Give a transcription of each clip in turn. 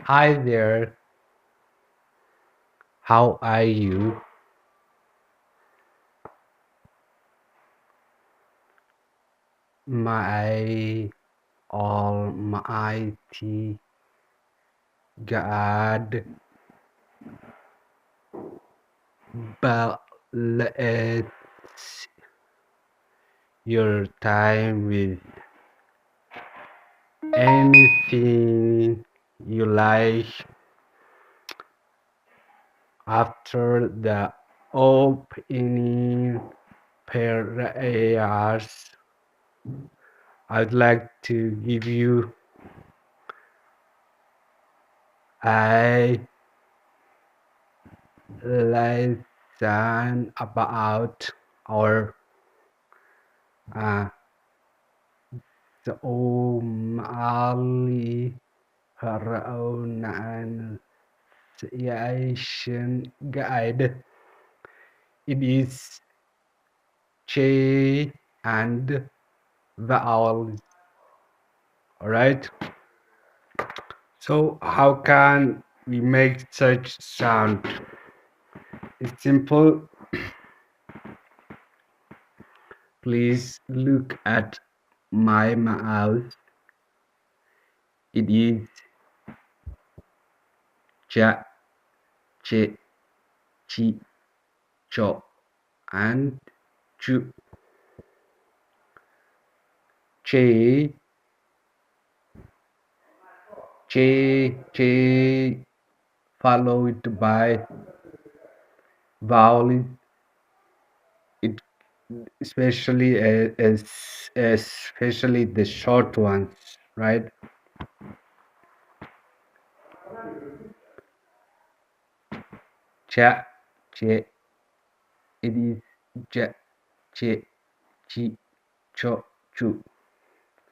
Hi there, how are you? My Almighty God bless your time with anything you like after the opening prayers. I'd like to give you a lesson about our Somali Pronunciation Guide. It is J and vowels. Alright. So how can we make such sound? It's simple. Please look at my mouth. It is ja, che, chi, cho, and chu. Che, che, followed by vowel. It especially especially the short ones, right? Cha, che. It is ja, che, chi, cho, chu.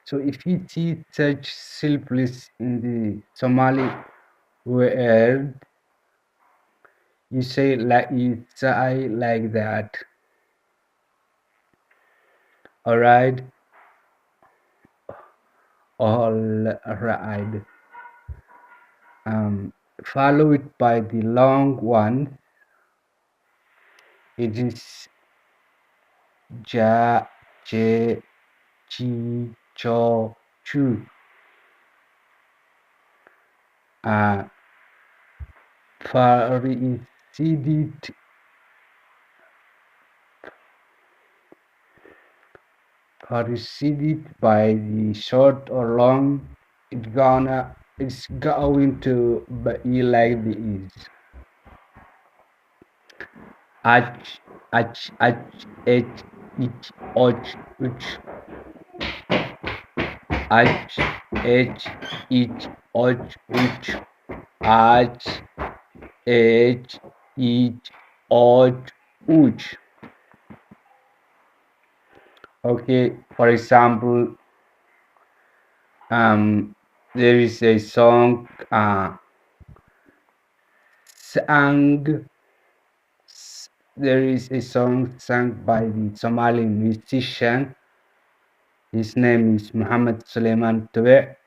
So if you see such syllables in the Somali word, you say like that. All right. Follow it by the long one. It is ja, che, chi, cho, chu. Preceded by the short or long, it's going to be like this. Ach, ach, ach, et, ich, och, uch. Ach, et, ich, och, uch. Ach, et, ich, och, uch. Okay, for example, there is a song there is a song sung by the Somali musician. His name is Muhammad Suleiman Twe.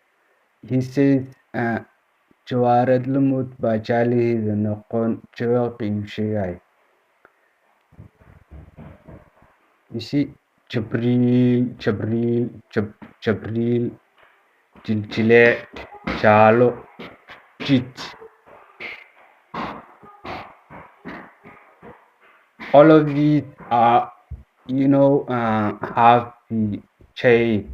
He says, Jawarad Lumut Bajali the Nokon Chewak. You see, Jabril, Jilchile, Chalo, Chit. All of these are, have the Che.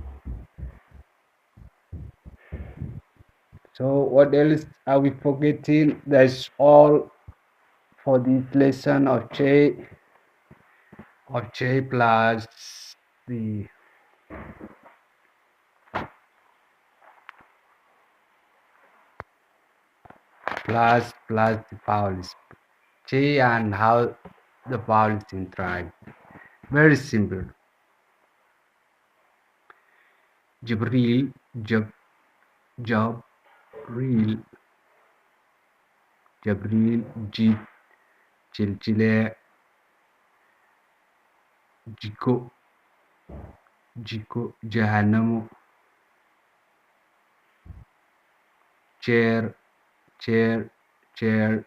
So what else are we forgetting? That's all for this lesson of Che plus the the vowels. Che and how the vowels interact. Very simple. Jibril, Job, Jabril, Jit, Chilchile, jiko, jahanamo, chair, chair, chair.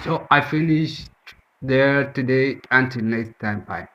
So I finished there today. Until next time, bye.